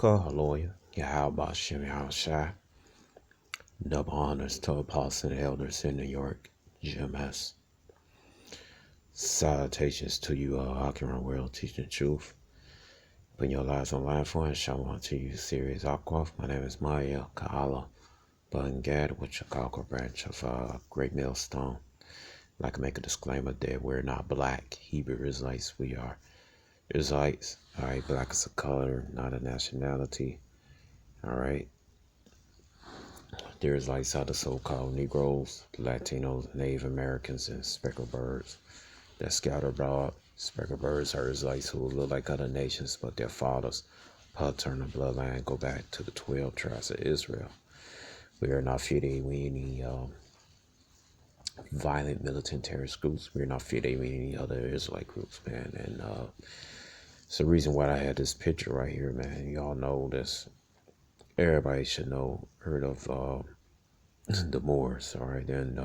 Hallelujah. Yahweh Shem Yahushai. Double honors to Apostle and Elders in New York. GMS. Salutations to you all out around the world teaching the truth. Putting your lives on line for and shalom to you series Aquaf. My name is Maya Kahala Bungad, which a Chicago branch of Great Millstone. I'd like to make a disclaimer that we're not black Hebrew Israelites. We are Israelites. Alright, black is a color, not a nationality. Alright. The Israelites are the so-called Negroes, Latinos, Native Americans, and speckled birds that scatter abroad. Speckled birds are Israelites who look like other nations, but their fathers' paternal bloodline go back to the 12 tribes of Israel. We are not affiliated with any violent militant terrorist groups. We're not affiliated with any other Israelite groups, man. And it's the reason why I had this picture right here, man. Y'all know this. Everybody should know, heard of the Moors, all right? And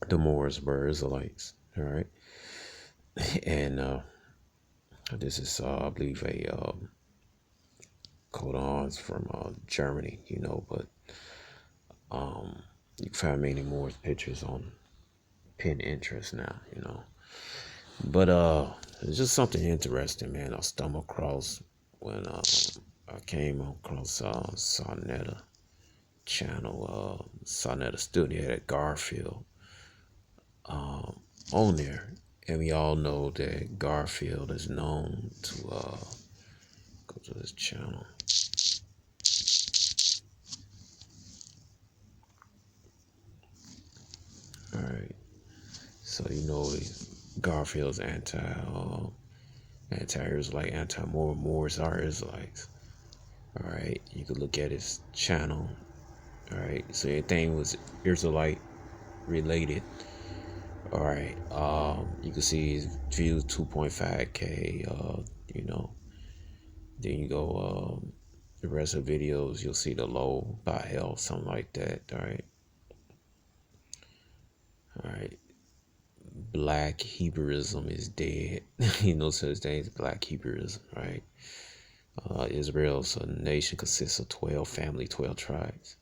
the Moors were Israelites, all right? And this is, I believe, a coat of arms from Germany, you know, but you can find many Moors pictures on Pinterest now, you know. But it's just something interesting, man. I stumbled across when I came across Sonetta channel, Sonetta Studio at Garfield on there. And we all know that Garfield is known to go to this channel. Alright. So you know Garfield's anti-Israelite, anti-Moor. Moors are Israelites. Alright. You could look at his channel. Alright. So anything was Israelite related. Alright. You can see his views 2.5K, you know. Then you go the rest of the videos, you'll see the low by health, something like that. Alright. Black Hebrewism is dead. You know, such thing as black Hebrewism, right? Israel's a nation consists of 12 family, 12 tribes.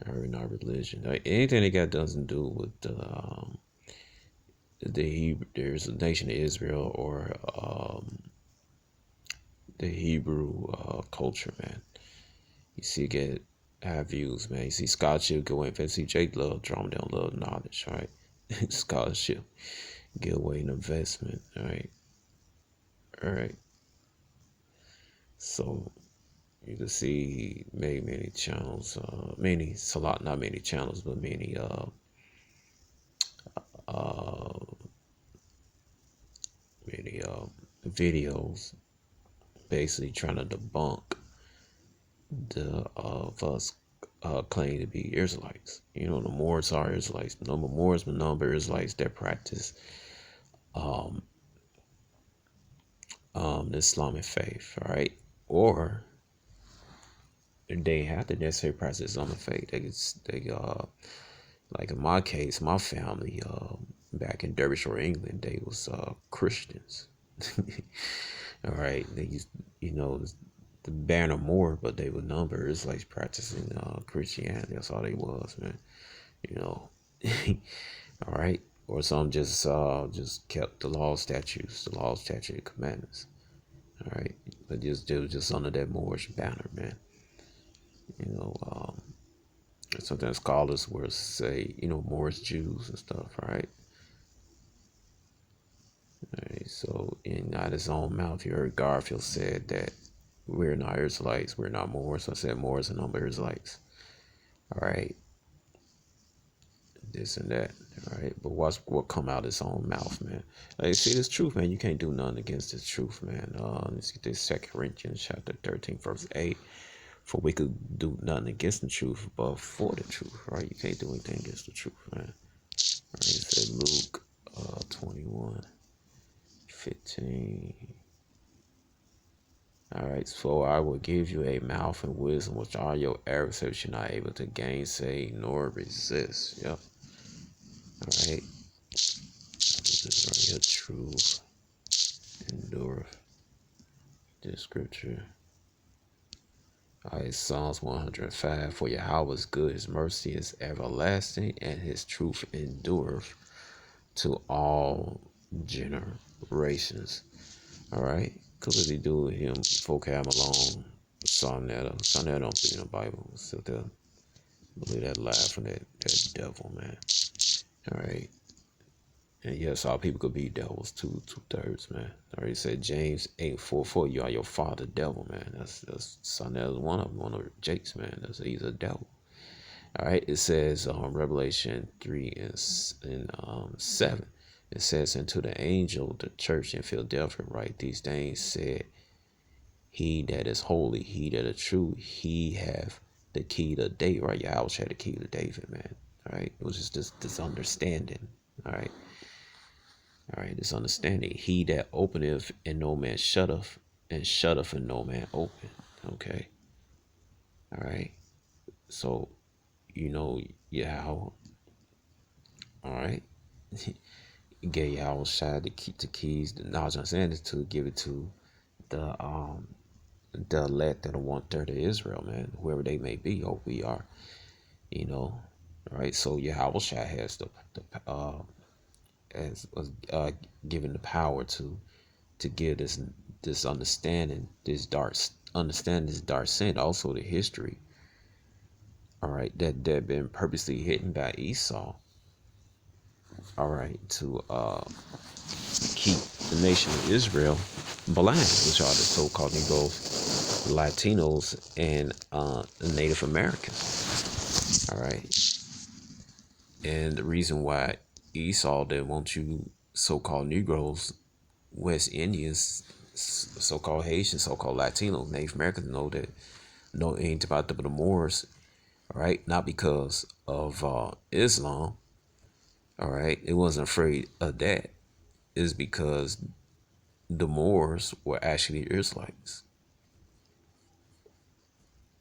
Or not religion. Anything that got doesn't do with there's a nation of Israel or the Hebrew culture, man. You see, get have views, man. You see scholarship go in. See Jake love drama, don't love knowledge, right? Scholarship get away in investment, all right. So you can see many channels, not many channels, but many videos basically trying to debunk the of us claim to be Israelites. You know, the Moors are Israelites. The Moors, the number Israelites that practice the Islamic faith, all right? Or they have to necessarily practice Islamic faith. They like in my case, my family back in Derbyshire, England, they was Christians. All right, they used, you know, the banner more, but they were numbers like practicing Christianity. That's all they was, man. You know, all right. Or some just kept the law, statutes, and commandments. All right, but they was just under that Moorish banner, man. You know, sometimes scholars will say, you know, Moorish Jews and stuff, right? Alright, so out his own mouth, you heard Garfield said that we're not Israelites, we're not Moors. So I said Moors and number Israelites. Alright, this and that. Alright, but watch what come out his own mouth, man. Like, see, this truth, man. You can't do nothing against this truth, man. Let's get this 2 Corinthians chapter 13, verse 8. For we could do nothing against the truth, but for the truth, right? You can't do anything against the truth, man. Alright, it said Luke 21:15. Alright, so I will give you a mouth and wisdom which all your adversaries should not able to gainsay nor resist. Yep. Alright. This is right here, truth endureth. This scripture. All right, Psalms 105. For Yahweh is good, his mercy is everlasting, and his truth endureth to all generations. All right, clearly do with him, vocab alone. Sonetta. Sonetta don't put in the Bible. Sit there, believe that lie from that devil, man. All right. And yes, all people could be devils, two thirds, man. I already said James 8:44. You are your father, devil, man. That's son. That's one of Jake's, man. He's a devil. All right. It says Revelation 3 and 7. It says, and to the angel, the church in Philadelphia, write these things. Said he that is holy, he that is true, he have the key to David. Right? Yahweh had the key to David, man. All right. It was just this understanding. All right. All right, this understanding. He that openeth and no man shutteth, and shutteth and no man open. Okay. All right. So, you know, Yahweh, all right, gave Yahweh Shai to keep the keys, the knowledge and understanding to give it to the elect and the 1/3 of Israel, man, whoever they may be, or we are, you know. All right. So Yahweh Shai has the as given the power to give this understanding, this dark understanding, this dark sin, also the history, all right, that been purposely hidden by Esau, all right, to keep the nation of Israel blind, which are the so-called Negroes, Latinos, and Native Americans, all right. And the reason why Esau didn't want you so-called Negroes, West Indians, so-called Haitians, so-called Latinos, Native Americans know anything about the Moors, all right? Not because of Islam, all right? It wasn't afraid of that. It's because the Moors were actually Israelites,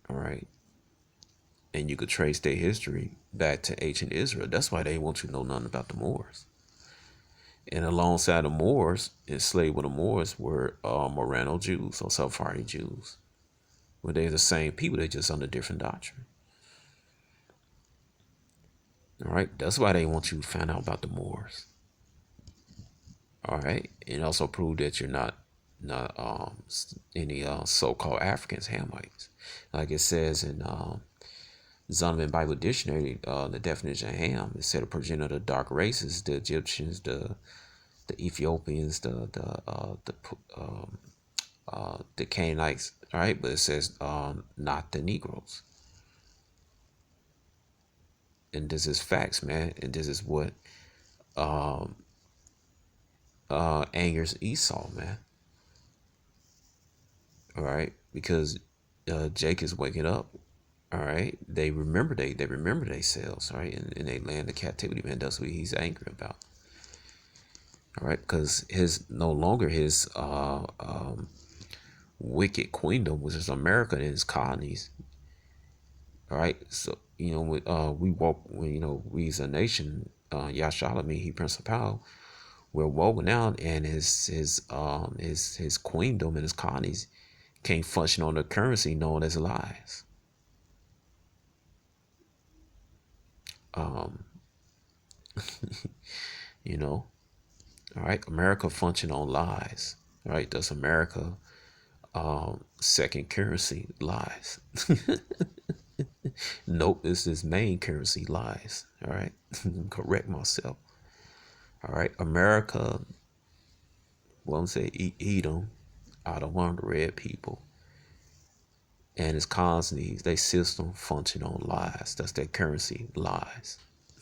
all right? And you could trace their history back to ancient Israel. That's why they want you to know nothing about the Moors. And alongside the Moors, enslaved with the Moors were Morano Jews or Sephardi Jews. Well, they're the same people, they're just under different doctrine. All right, that's why they want you to find out about the Moors. All right, and also prove that you're not any so-called Africans, Hamites, like it says in Zondervan Bible Dictionary. The definition of Ham, it said a progenitor of the dark races, the Egyptians, the Ethiopians, the Canaanites. All right, but it says not the Negroes. And this is facts, man. And this is what angers Esau, man. All right, because Jake is waking up. All right, they remember themselves. All right, and they land the captivity, man. That's what he's angry about. All right, because his no longer his wicked queendom, which is America and his colonies. All right, so we walk. We as a nation, Yashalami, he principal. We're woken out, and his queendom and his colonies can't function on the currency known as lies. You know, all right. America function on lies. All right, does America second currency lies? Nope, it's his main currency lies. All right, correct myself. All right, America. Well, I'm saying Edom, out of one of the red people, and his colonies, they system function on lies. That's their currency, lies.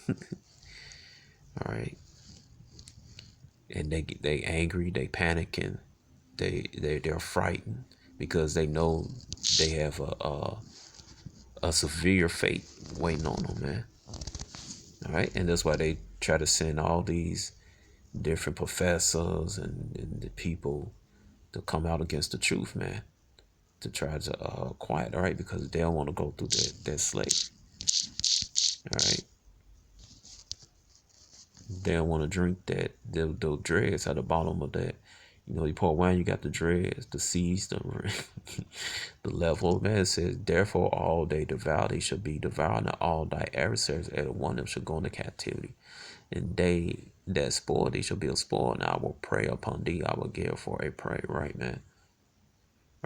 All right, and they angry, they panicking, they're frightened because they know they have a severe fate waiting on them, man. All right, and that's why they try to send all these different professors and the people to come out against the truth, man, to try to quiet, all right, because they don't want to go through that slave. All right, they don't want to drink those dregs at the bottom of that You know, you part one, you got the dreads, the seeds, the the level. Man, it says, therefore, all they devour, they shall be devoured, and all thy adversaries, every one of them shall go into captivity. And they that spoil, they shall be a spoil, and I will prey upon thee, I will give for a prey, right, man?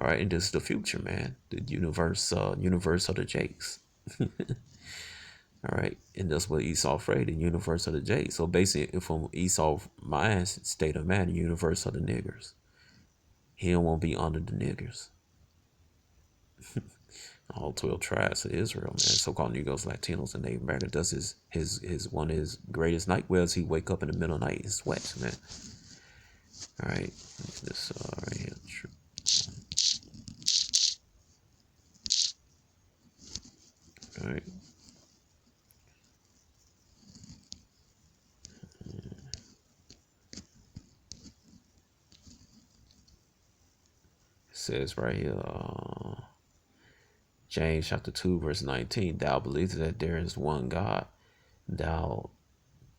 All right, and this is the future, man. The universe of the Jakes. All right, and that's what Esau afraid, the universe of the Jakes. So basically, from Esau's mind state of mind, the universe of the niggers. He don't want to be under the niggers. All 12 tribes of Israel, man. So-called Negroes, Latinos, and Native Americans. That's his one of his greatest nightmares. He wake up in the middle of the night and sweats, man. All right, this right here. All right. It says right here, James chapter 2, verse 19. Thou believest that there is one God. Thou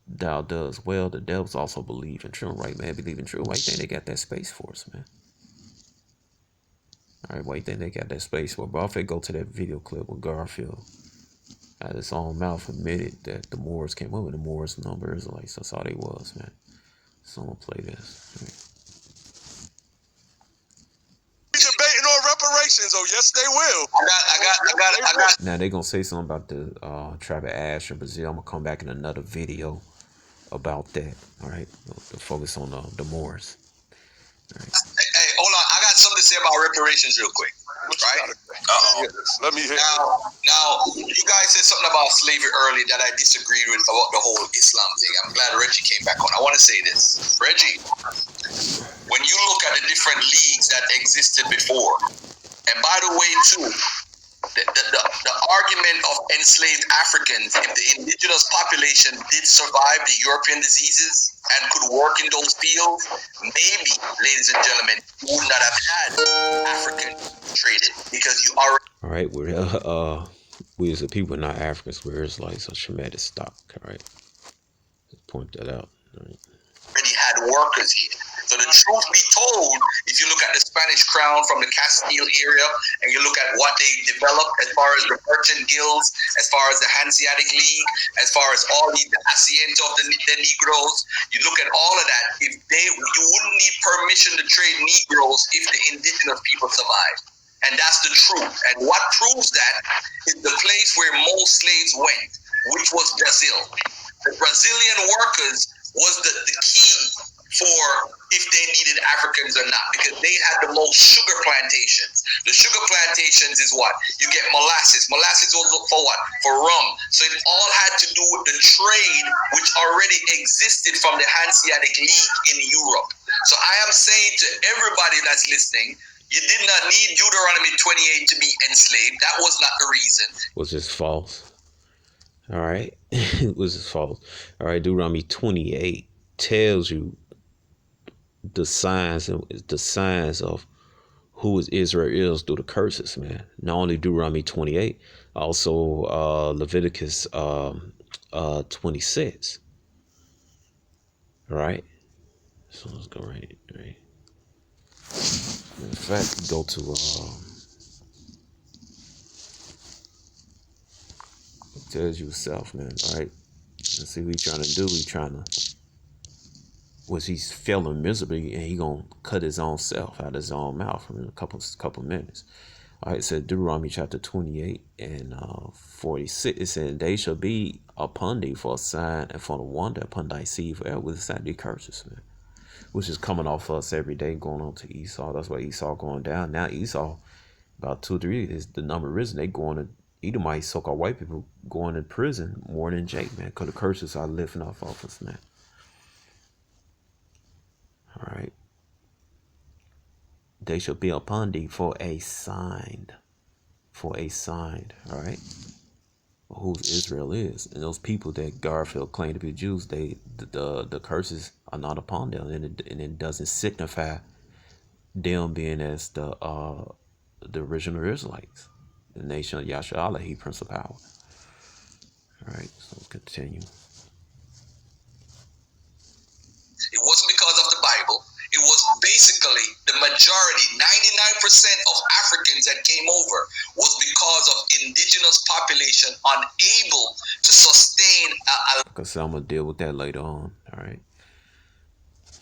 does well. The devils also believe in true, right, man? Believe in true. Why you think they got that space force, man? All right, why you think they got that space force? But if go to that video clip with Garfield, out of his own mouth admitted that the Moors came over. The Moors numbers, like, that's all they was, man. So I'm gonna play this. Right. Debating on reparations, oh yes they will. I got. Now they gonna say something about the tribe of Ash in Brazil. I'm gonna come back in another video about that. All right, to focus on the Moors. All right. Hey, hold on. I got something to say about reparations real quick. Right? Let me hear it. Now, you guys said something about slavery earlier that I disagreed with about the whole Islam thing. I'm glad Reggie came back on. I want to say this. Reggie, when you look at the different leagues that existed before, and by the way, too, the argument of enslaved Africans, if the indigenous population did survive the European diseases and could work in those fields, maybe, ladies and gentlemen, you would not have had Africans traded because you already. All right, we as a people, not Africans, we're Israelites, so traumatic stock. All right, just point that out. All right. Already had workers here. So the truth be told, if you look at the Spanish crown from the Castile area, and you look at what they developed as far as the merchant guilds, as far as the Hanseatic League, as far as all the Asiento of the Negroes, you look at all of that. You wouldn't need permission to trade Negroes if the indigenous people survived. And that's the truth. And what proves that is the place where most slaves went, which was Brazil. The Brazilian workers was the key for if they needed Africans or not, because they had the most sugar plantations. The sugar plantations is what? You get molasses. Molasses was for what? For rum. So it all had to do with the trade which already existed from the Hanseatic League in Europe. So I am saying to everybody that's listening, you did not need Deuteronomy 28 to be enslaved. That was not the reason. Was just false. All right, it was just false. All right, Deuteronomy 28 tells you the signs of who is Israel is through the curses, man. Not only Deuteronomy 28, also Leviticus 26. All right, so let's go right. In fact, go to it tells you itself, man. All right, let's see what he's trying to do. He's failing miserably, and he gonna cut his own self out of his own mouth in a couple minutes. All right, it said Deuteronomy chapter 28 and 46. It said, "They shall be upon thee for a sign and for the wonder upon thy seed forever with the sign of the curses," man. Which is coming off us every day, going on to Esau. That's why Esau going down. Now Esau, about 2 or 3 is the number risen. They going to Edomites, so-called white people, going to prison more than Jake, man, because the curses are lifting off us, man. All right. They shall be upon thee for a sign. For a sign. All right. Who Israel is. And those people that Garfield claimed to be Jews, the curses are not upon them. And it doesn't signify them being as the original Israelites. The nation of Yasha he Prince of Power. All right. So let's continue. It wasn't because of the Bible. It was basically basically the majority, 99% of Africans that came over was because of indigenous population unable to sustain a Because I'm gonna deal with that later on. All right.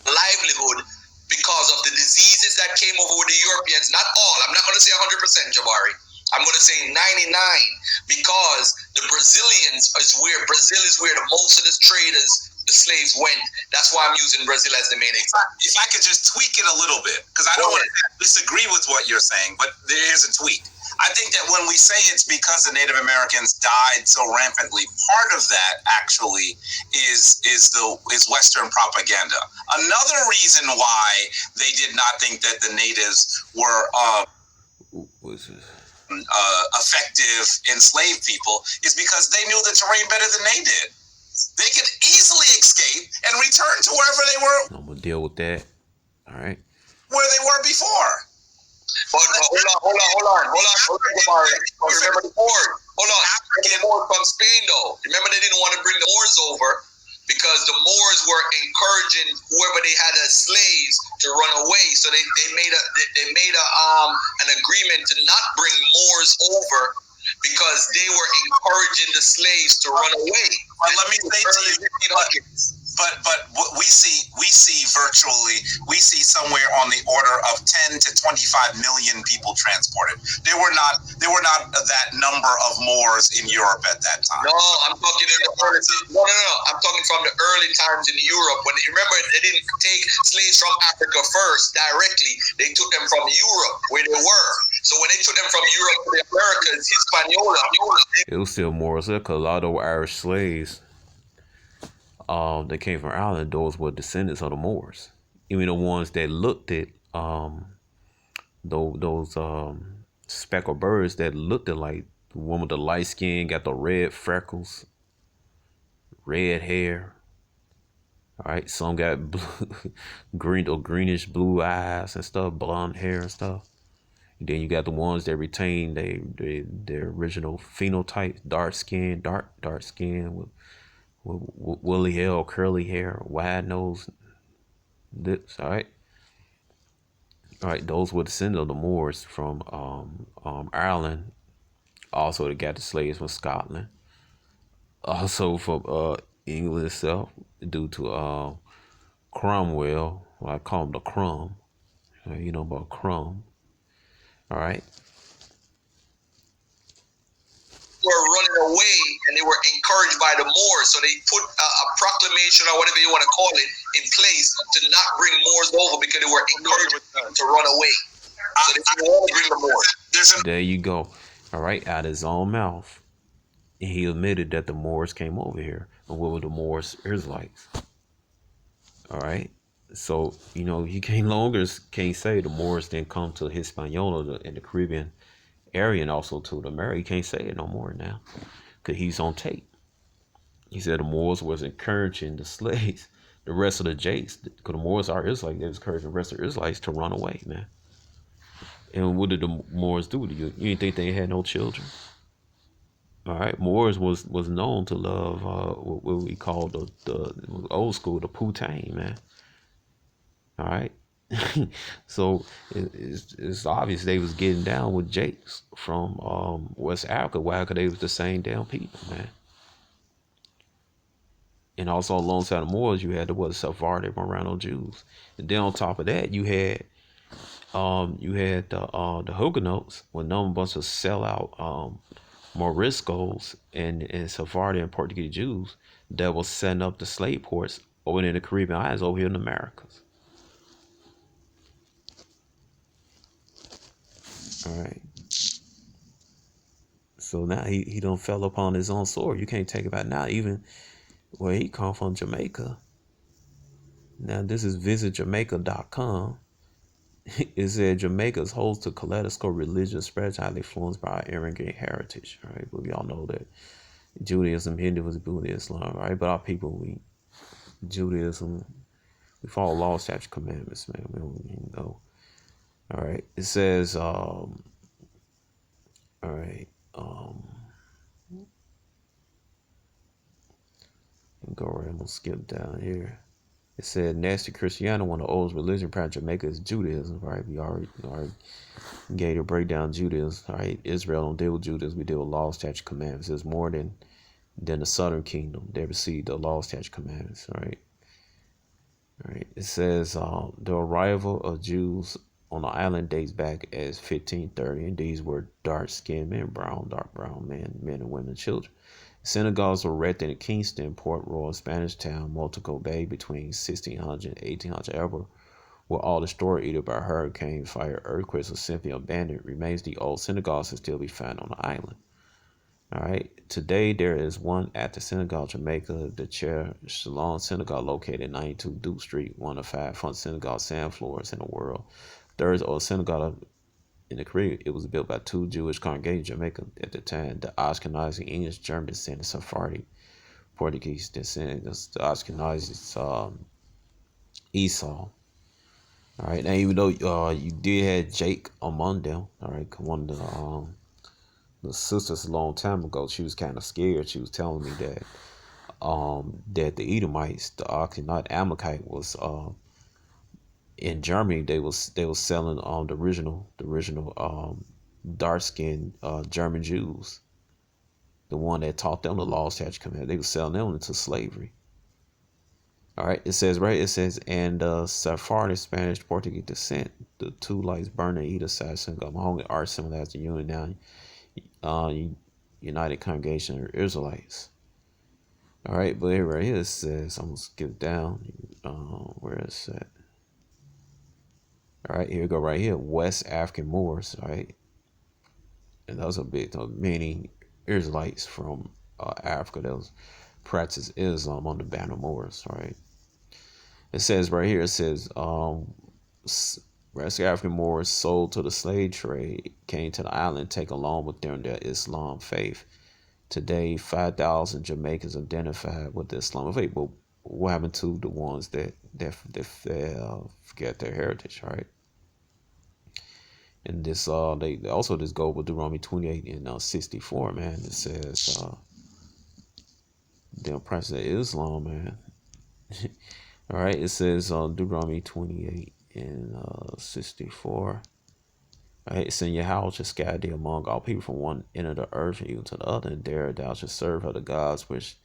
livelihood because of the diseases that came over with the Europeans. Not all. I'm not going to say 100%, Jabari. I'm going to say 99 because the Brazilians is where the most of the traders, the slaves went. That's why I'm using Brazil as the main example. If I could just tweak it a little bit, because I don't want to disagree with what you're saying, but there is a tweak. I think that when we say it's because the Native Americans died so rampantly, part of that actually is Western propaganda. Another reason why they did not think that the natives were What's this? effective enslaved people is because they knew the terrain better than they did. They could easily escape and return to wherever they were. I'm gonna deal with that. All right. Where they were before. But hold on, Jabari. Remember the Moors. Hold on. The Moors from Spain, though. Remember they didn't want to bring the Moors over because the Moors were encouraging whoever they had as slaves to run away. So they made an agreement to not bring Moors over because they were encouraging the slaves to run away. But let me say to you, but we see somewhere on the order of 10 to 25 million people transported. There were not that number of Moors in Europe at that time. No, I'm talking in the early. No. I'm talking from the early times in Europe when remember they didn't take slaves from Africa first directly. They took them from Europe where they were. So when they took them from Europe to the Americas, Hispaniola. It was still Moors. Look, a lot of Irish slaves. That came from Ireland. Those were descendants of the Moors. Even the ones that looked at those speckled birds that looked at like the one with the light skin, got the red freckles, red hair. All right, some got blue, green or greenish blue eyes and stuff, blonde hair and stuff. And then you got the ones that retain their original phenotype, dark skin with woolly hair or curly hair, wide nose, lips. All right. Those were descendants of the Moors from Ireland. Also, they got the slaves from Scotland. Also from England itself, due to Cromwell. Well, I call him the Crumb. You know about Crumb. All right. Were running away and they were encouraged by the Moors, so they put a proclamation or whatever you want to call it in place to not bring Moors over because they were encouraged to run away. So they didn't want to bring the Moors. There you go. All right, out of his own mouth, he admitted that the Moors came over here, and what were the Moors? Israelites. All right. So you can't say the Moors didn't come to Hispaniola in the Caribbean area and also to the America. You can't say it no more now, because he's on tape. He said the Moors was encouraging the slaves, the rest of the Jakes, because the Moors are Israelites. They was encouraging the rest of the Israelites to run away, man. And what did the Moors do to you? You didn't think they had no children? All right, Moors was known to love what we call the old school, the Putang, man. All right. So it's obvious they was getting down with Jakes from West Africa. Why? Because they was the same damn people, man. And also alongside the Moors, you had the Sephardic Morano Jews. And then on top of that, you had the Huguenots, with no bunch of sellout Moriscos and Sephardic and Portuguese Jews that was setting up the slave ports over in the Caribbean islands over here in the Americas. All right. So now he done fell upon his own sword. You can't take it back now. Even where he come from, Jamaica. Now this is visitjamaica.com. It said Jamaica's host to kaleidoscope religion spirituality influenced by our immigrant heritage. Right, but we all know that Judaism, Hinduism, Buddhism, Islam, right? But our people, Judaism, we follow law, statutes, commandments, man. We don't even know. All right. It says, all right. Go right. I'm gonna skip down here. It said nasty Christianity, one of the oldest religion practiced in Jamaica is Judaism, right? We already gave a breakdown of Judaism, right? Israel don't deal with Judaism, we deal with law, statute, commandments. There's more than the southern kingdom. They received the law, statute, commandments, right? All right. It says the arrival of Jews on the island dates back as 1530, and these were dark-skinned men, dark brown men and women and children. Synagogues were erected in Kingston, Port Royal, Spanish Town, Montego Bay between 1600 and 1800. However, were all destroyed either by hurricane, fire, earthquakes, or simply abandoned. Remains the old synagogues can still be found on the island. All right. Today there is one at the Synagogue, Jamaica, the Chair Shalom Synagogue, located at 92 Duke Street, one of 5 front synagogue sand floors in the world. Third old synagogue in the Caribbean. It was built by 2 Jewish congregations in Jamaica at the time: the Ashkenazi, English, German descent, and Sephardi, Portuguese descent. The Ashkenazi Esau. All right. Now, even though you did have Jake among them, all right, one of the sisters a long time ago, she was kind of scared. She was telling me that the Edomites, the not Amalekite, was in Germany. They was selling the original dark skinned German Jews, the one that taught them the law, statute, command. They were selling them into slavery. All right, it says and Sephardi, Spanish, Portuguese descent, the 2 lights burning either side, synagogue, Mahoney art symbolized the unity now. United Congregation of Israelites. All right, but right here it says, I'm gonna skip down. Where is that? All right, here we go. Right here, West African Moors. All right, and those are many Israelites from Africa that was practice Islam on the Banner Moors. All right, it says right here. It says West African Moors sold to the slave trade came to the island, take along with them their Islam faith. Today, 5,000 Jamaicans identified with the Islamic faith. But what happened to the ones that forget their heritage, right? And this they also this go with Deuteronomy 28 and 64, man. It says them practice of Islam, man. All right, it says Deuteronomy 28 and 64. Right, it's in your house shall scatter thee among all people from one end of the earth even to the other, and there thou shalt serve other gods which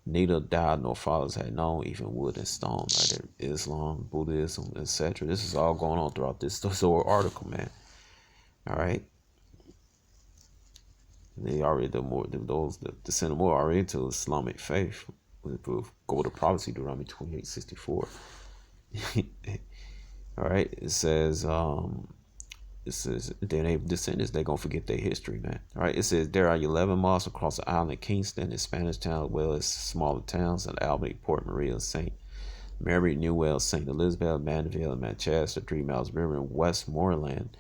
neither thou nor fathers had known, even wood and stone. Right, Islam, Buddhism, etc. This is all going on throughout this whole article, man. All right, they already those that descend more already into Islamic faith. Go to prophecy, Deuteronomy 28:64. All right, it says then they descendants, they're gonna forget their history, man. All right, it says there are 11 mosques across the island of Kingston and Spanish Town, as well as smaller towns in Albany, Port Maria, St. Mary, Newell, St. Elizabeth, Mandeville, and Manchester, 3 miles river, and Westmoreland.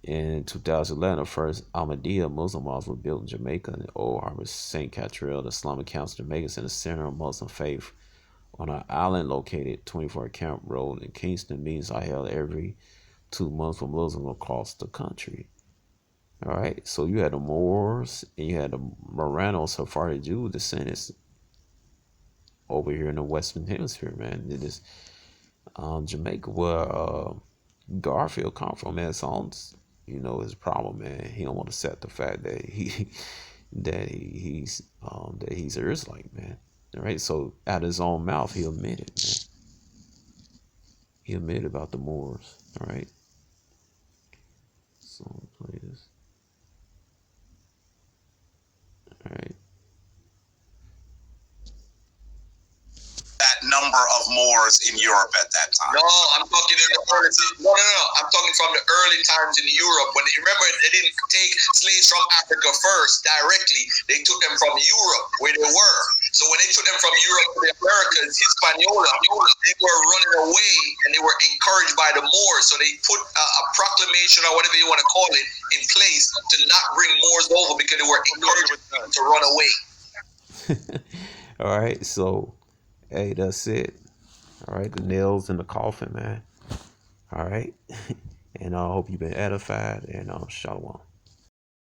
In 2011, the first Ahmadiyya Muslim mosques were built in Jamaica in the Old Harbor. St. Catrell, the Islamic Council of Jamaica, is in the center of Muslim faith on an island located 24 Camp Road in Kingston. Meetings are held every 2 months for Muslims across the country. All right, so you had the Moors and you had the Marrano Sephardi Jew descendants over here in the Western Hemisphere, man. It is Jamaica, where Garfield come from, man. Sounds, his problem, man. He don't want to accept the fact that he's an Israelite, man. All right, so out of his own mouth, he admitted, man. He admitted about the Moors. All right. So play this. All right. That number of Moors in Europe at that time. No, I'm talking in the early. No. I'm talking from the early times in Europe. When you remember, they didn't take slaves from Africa first directly. They took them from Europe, where they were. So when they took them from Europe to the Americas, Hispaniola, they were running away and they were encouraged by the Moors. So they put a proclamation or whatever you want to call it in place to not bring Moors over because they were encouraged to run away. All right, so hey, that's it. All right, the nails in the coffin, man. All right, and I hope you've been edified, and shalom.